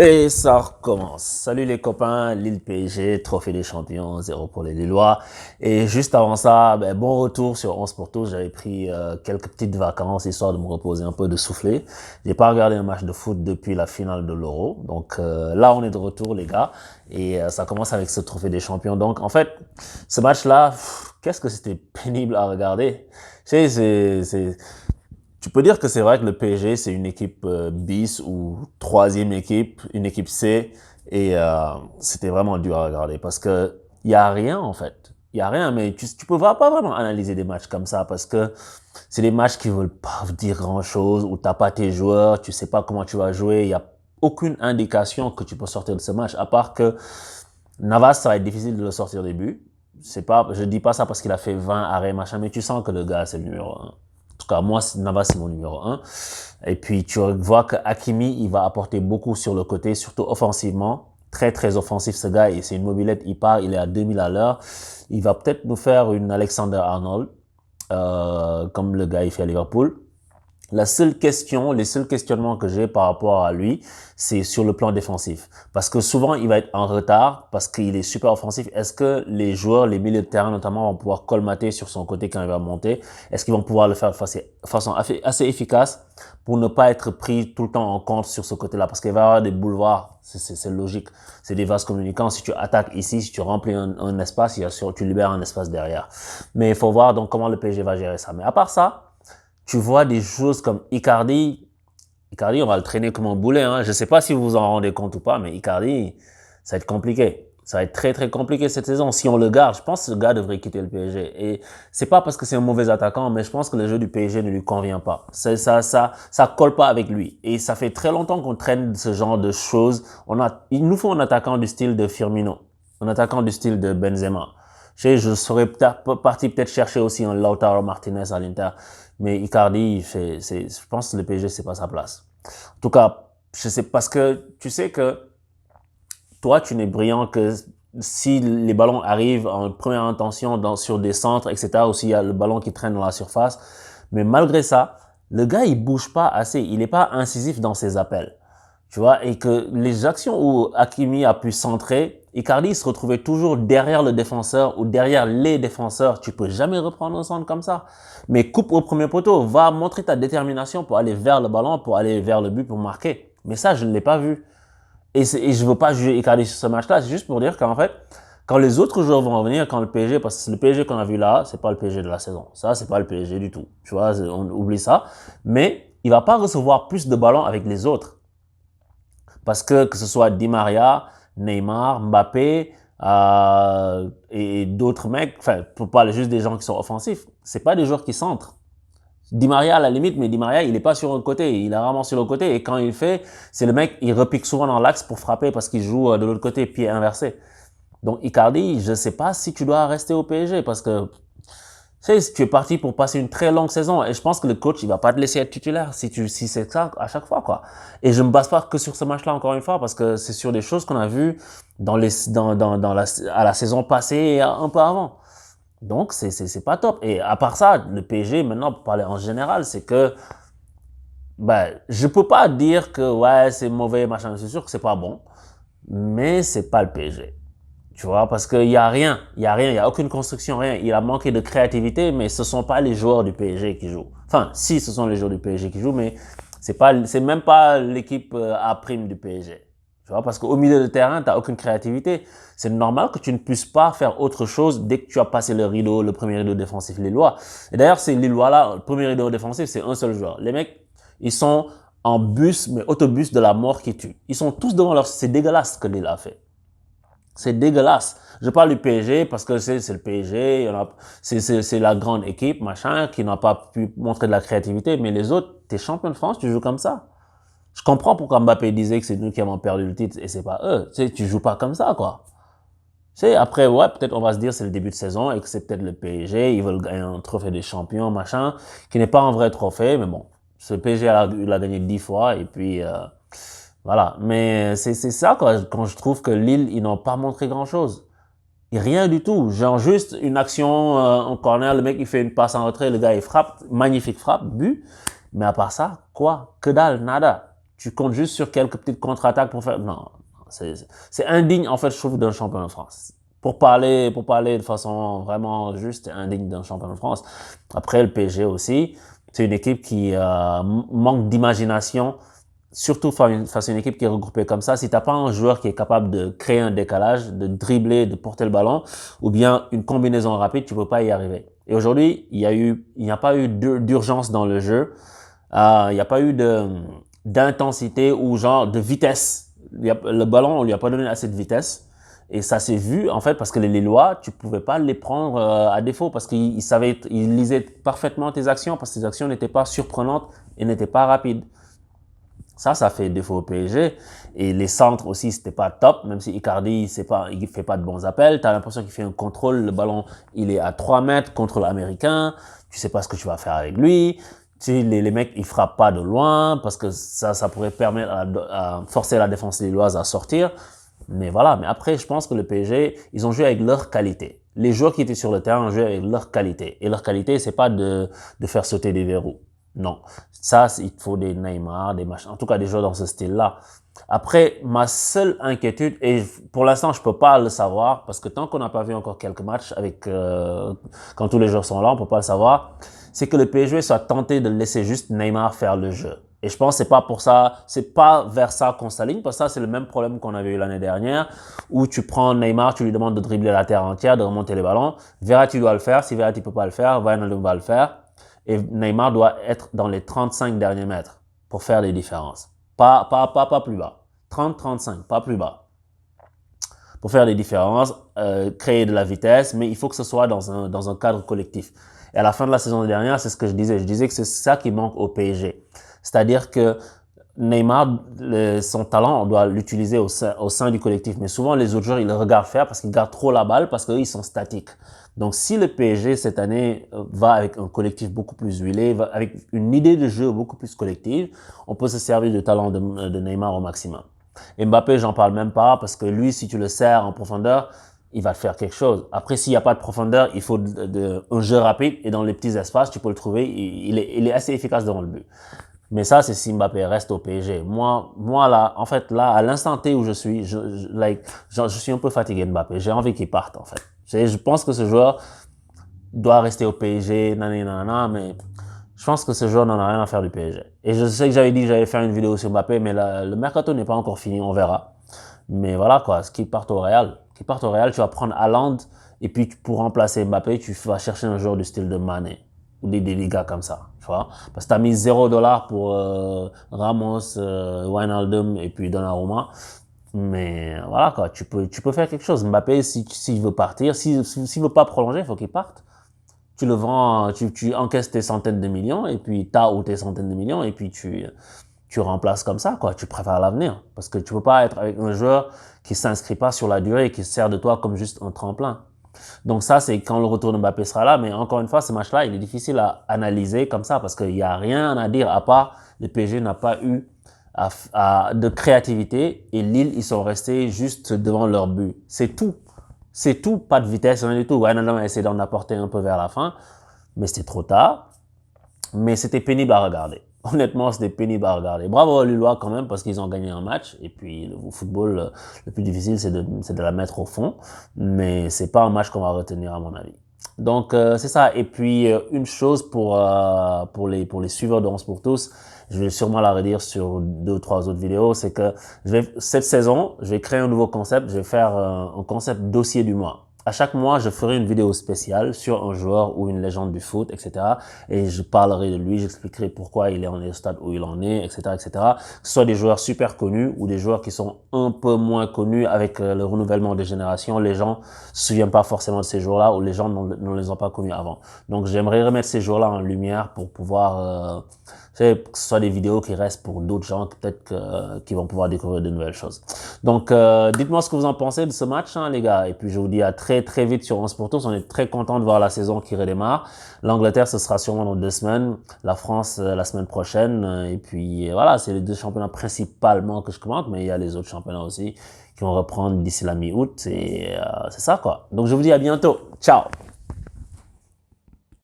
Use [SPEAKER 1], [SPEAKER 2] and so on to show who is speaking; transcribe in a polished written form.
[SPEAKER 1] Et ça recommence. Salut les copains, Lille PSG, trophée des champions, 0 pour les Lillois. Et juste avant ça, bon retour sur 11 pour tous. J'avais pris quelques petites vacances histoire de me reposer un peu, de souffler. J'ai pas regardé un match de foot depuis la finale de l'Euro. Donc là, on est de retour les gars. Et ça commence avec ce trophée des champions. Donc en fait, ce match-là, qu'est-ce que c'était pénible à regarder. Tu sais, tu peux dire que c'est vrai que le PSG, c'est une équipe bis ou troisième équipe, une équipe C, et c'était vraiment dur à regarder parce que il y a rien en fait. Il y a rien, mais tu peux pas vraiment analyser des matchs comme ça parce que c'est des matchs qui veulent pas dire grand-chose, où t'as pas tes joueurs, tu sais pas comment tu vas jouer, il y a aucune indication que tu peux sortir de ce match, à part que Navas, ça va être difficile de le sortir des buts. C'est pas, je dis pas ça parce qu'il a fait 20 arrêts, machin, mais tu sens que le gars, c'est le numéro un. En tout cas, moi, Navas, c'est mon numéro un. Et puis, tu vois que Hakimi, il va apporter beaucoup sur le côté, surtout offensivement. Très, très offensif, ce gars. Et c'est une mobilette. Il part, il est à 2000 à l'heure. Il va peut-être nous faire une Alexander-Arnold, comme le gars, il fait à Liverpool. La seule question, les seuls questionnements que j'ai par rapport à lui, c'est sur le plan défensif. Parce que souvent, il va être en retard parce qu'il est super offensif. Est-ce que les joueurs, les milieux de terrain notamment, vont pouvoir colmater sur son côté quand il va monter? Est-ce qu'ils vont pouvoir le faire de façon assez efficace pour ne pas être pris tout le temps en compte sur ce côté-là? Parce qu'il va y avoir des boulevards, c'est logique. C'est des vases communicants. Si tu attaques ici, si tu remplis un espace, tu libères un espace derrière. Mais il faut voir donc comment le PSG va gérer ça. Mais à part ça, tu vois des choses comme Icardi. Icardi, on va le traîner comme un boulet. Hein. Je ne sais pas si vous vous en rendez compte ou pas, mais Icardi, ça va être compliqué. Ça va être très, très compliqué cette saison. Si on le garde, je pense que ce gars devrait quitter le PSG. Et c'est pas parce que c'est un mauvais attaquant, mais je pense que le jeu du PSG ne lui convient pas. Ça colle pas avec lui. Et ça fait très longtemps qu'on traîne ce genre de choses. Il nous faut un attaquant du style de Firmino. Un attaquant du style de Benzema. Je serais parti peut-être chercher aussi un Lautaro Martinez à l'Inter. Mais Icardi, je pense que le PSG, c'est pas sa place. En tout cas, je sais, parce que tu sais que toi, tu n'es brillant que si les ballons arrivent en première intention sur des centres, etc., ou s'il y a le ballon qui traîne dans la surface. Mais malgré ça, le gars, il bouge pas assez. Il n'est pas incisif dans ses appels. Tu vois, et que les actions où Hakimi a pu centrer, Icardi se retrouvait toujours derrière le défenseur ou derrière les défenseurs. Tu peux jamais reprendre un centre comme ça. Mais coupe au premier poteau, va montrer ta détermination pour aller vers le ballon, pour aller vers le but, pour marquer. Mais ça, je ne l'ai pas vu. Et je veux pas juger Icardi sur ce match-là, c'est juste pour dire qu'en fait, quand les autres joueurs vont revenir, quand le PSG, parce que le PSG qu'on a vu là, c'est pas le PSG de la saison. Ça, c'est pas le PSG du tout. Tu vois, on oublie ça. Mais il va pas recevoir plus de ballons avec les autres. Parce que ce soit Di Maria, Neymar, Mbappé, et d'autres mecs, enfin, pour parler juste des gens qui sont offensifs, c'est pas des joueurs qui centrent. Di Maria à la limite, mais Di Maria, il est pas sur un côté, il est rarement sur le côté. Et quand il fait, c'est le mec, il repique souvent dans l'axe pour frapper parce qu'il joue de l'autre côté, pied inversé. Donc Icardi, je sais pas si tu dois rester au PSG parce que tu es parti pour passer une très longue saison et je pense que le coach, il va pas te laisser être titulaire si c'est ça à chaque fois, quoi. Et je me base pas que sur ce match-là encore une fois parce que c'est sur des choses qu'on a vues à la saison passée et un peu avant. Donc, c'est pas top. Et à part ça, le PSG, maintenant, pour parler en général, c'est que, je peux pas dire que, ouais, c'est mauvais, machin, c'est sûr que c'est pas bon, mais c'est pas le PSG. Tu vois, parce qu'il y a rien, il y a aucune construction, rien. Il a manqué de créativité, mais ce sont pas les joueurs du PSG qui jouent. Enfin, si, ce sont les joueurs du PSG qui jouent, mais c'est même pas l'équipe A prime du PSG. Tu vois, parce qu'au milieu de terrain, t'as aucune créativité. C'est normal que tu ne puisses pas faire autre chose dès que tu as passé le rideau, le premier rideau défensif lillois. Et d'ailleurs, ces Lillois-là, le premier rideau défensif, c'est un seul joueur. Les mecs, ils sont en bus, mais autobus de la mort qui tue. Ils sont tous devant leur, c'est dégueulasse ce que Lille a fait. C'est dégueulasse. Je parle du PSG parce que c'est le PSG, c'est la grande équipe, machin, qui n'a pas pu montrer de la créativité, mais les autres, t'es champion de France, tu joues comme ça. Je comprends pourquoi Mbappé disait que c'est nous qui avons perdu le titre et c'est pas eux. Tu sais, tu joues pas comme ça, quoi. Tu sais, après, ouais, peut-être on va se dire c'est le début de saison et que c'est peut-être le PSG, ils veulent gagner un trophée des champions, machin, qui n'est pas un vrai trophée, mais bon, ce PSG il a gagné 10 fois et puis, voilà. Mais c'est ça, quoi, quand je trouve que Lille, ils n'ont pas montré grand-chose. Rien du tout. Genre juste une action en corner, le mec il fait une passe en retrait, le gars il frappe, magnifique frappe, but. Mais à part ça, quoi? Que dalle, nada. Tu comptes juste sur quelques petites contre-attaques pour faire... Non, c'est indigne, en fait, je trouve, d'un champion de France. Pour parler de façon vraiment juste, c'est indigne d'un champion de France. Après, le PSG aussi, c'est une équipe qui manque d'imagination, surtout face à une équipe qui est regroupée comme ça. Si t'as pas un joueur qui est capable de créer un décalage, de dribbler, de porter le ballon, ou bien une combinaison rapide, tu peux pas y arriver. Et aujourd'hui, il n'y a pas eu d'urgence dans le jeu. Il n'y a pas eu d'intensité ou genre de vitesse. Le ballon, on lui a pas donné assez de vitesse. Et ça s'est vu, en fait, parce que les Lillois, tu pouvais pas les prendre à défaut parce qu'ils lisaient parfaitement tes actions parce que tes actions n'étaient pas surprenantes et n'étaient pas rapides. Ça fait défaut au PSG. Et les centres aussi, c'était pas top, même si Icardi, il fait pas de bons appels. T'as l'impression qu'il fait un contrôle, le ballon, il est à 3 mètres, contrôle américain. Tu sais pas ce que tu vas faire avec lui. Tu sais, les mecs, ils frappent pas de loin parce que ça pourrait permettre à forcer la défense lilloise à sortir. Mais voilà, mais après, je pense que le PSG, ils ont joué avec leur qualité. Les joueurs qui étaient sur le terrain ont joué avec leur qualité. Et leur qualité, c'est pas de faire sauter des verrous. Non. Ça, il faut des Neymar, des machins. En tout cas, des joueurs dans ce style-là. Après, ma seule inquiétude, et pour l'instant, je peux pas le savoir, parce que tant qu'on n'a pas vu encore quelques matchs avec, quand tous les joueurs sont là, on peut pas le savoir, c'est que le PSG soit tenté de laisser juste Neymar faire le jeu. Et je pense que c'est pas vers ça qu'on s'aligne, parce que ça, c'est le même problème qu'on avait eu l'année dernière, où tu prends Neymar, tu lui demandes de dribbler la terre entière, de remonter les ballons. Verratti doit le faire. Si Verratti peut pas le faire, Wijnaldum va le faire. Et Neymar doit être dans les 35 derniers mètres pour faire des différences. Pas plus bas. 30-35, pas plus bas. Pour faire des différences, créer de la vitesse, mais il faut que ce soit dans un cadre collectif. Et à la fin de la saison dernière, c'est ce que je disais. Je disais que c'est ça qui manque au PSG. C'est-à-dire que Neymar, son talent, on doit l'utiliser au sein du collectif. Mais souvent, les autres joueurs, ils le regardent faire parce qu'ils gardent trop la balle, parce qu'eux, ils sont statiques. Donc, si le PSG, cette année, va avec un collectif beaucoup plus huilé, va avec une idée de jeu beaucoup plus collective, on peut se servir du talent de Neymar au maximum. Et Mbappé, j'en parle même pas, parce que lui, si tu le sers en profondeur, il va te faire quelque chose. Après, s'il n'y a pas de profondeur, il faut un jeu rapide, et dans les petits espaces, tu peux le trouver, il est assez efficace devant le but. Mais ça, c'est si Mbappé reste au PSG. Moi là, en fait, là, à l'instant T où je suis, je suis un peu fatigué de Mbappé. J'ai envie qu'il parte, en fait. Je pense que ce joueur doit rester au PSG, nanana, mais je pense que ce joueur n'en a rien à faire du PSG. Et je sais que j'avais dit que j'allais faire une vidéo sur Mbappé, mais le mercato n'est pas encore fini, on verra. Mais voilà, ce qui part au Real. Qui part au Real, tu vas prendre Haaland, et puis pour remplacer Mbappé, tu vas chercher un joueur du style de Mané. Ou des gars comme ça, tu vois. Parce que t'as mis $0 pour Ramos, Wijnaldum et puis Donnarumma. Mais voilà, quoi, tu peux faire quelque chose. Mbappé, s'il veut partir, s'il veut pas prolonger, il faut qu'il parte. Tu le vends, tu encaisses tes centaines de millions, et puis ou tes centaines de millions, et puis tu remplaces comme ça, quoi. Tu préfères l'avenir. Parce que tu peux pas être avec un joueur qui s'inscrit pas sur la durée et qui sert de toi comme juste un tremplin. Donc ça, c'est quand le retour de Mbappé sera là. Mais encore une fois, ce match-là, il est difficile à analyser comme ça parce qu'il n'y a rien à dire à part le PSG n'a pas eu de créativité et Lille, ils sont restés juste devant leur but. C'est tout. C'est tout. Pas de vitesse, rien du tout. Wijnaldum a essayé d'en apporter un peu vers la fin, mais c'était trop tard. Mais c'était pénible à regarder. Honnêtement, c'était pénible à regarder. Bravo aux Lillois quand même parce qu'ils ont gagné un match. Et puis, le football, le plus difficile, c'est de la mettre au fond. Mais c'est pas un match qu'on va retenir à mon avis. Donc, c'est ça. Et puis, une chose pour les suiveurs de 11 pour tous, je vais sûrement la redire sur 2 ou 3 autres vidéos, c'est que cette saison, je vais créer un nouveau concept. Je vais faire un concept dossier du mois. À chaque mois, je ferai une vidéo spéciale sur un joueur ou une légende du foot, etc. Et je parlerai de lui, j'expliquerai pourquoi il est en stade où il en est, etc., etc. Que ce soit des joueurs super connus ou des joueurs qui sont un peu moins connus avec le renouvellement des générations. Les gens se souviennent pas forcément de ces joueurs-là ou les gens ne les ont pas connus avant. Donc, j'aimerais remettre ces joueurs-là en lumière pour pouvoir... que ce soit des vidéos qui restent pour d'autres gens peut-être qui vont pouvoir découvrir de nouvelles choses. Donc, dites-moi ce que vous en pensez de ce match, hein, les gars. Et puis, je vous dis à très très vite sur 11 pour tous. On est très content de voir la saison qui redémarre. L'Angleterre, ce sera sûrement dans 2 semaines. La France, la semaine prochaine. Et puis, voilà, c'est les 2 championnats principalement que je commente. Mais il y a les autres championnats aussi qui vont reprendre d'ici la mi-août. Et c'est ça, quoi. Donc, je vous dis à bientôt. Ciao!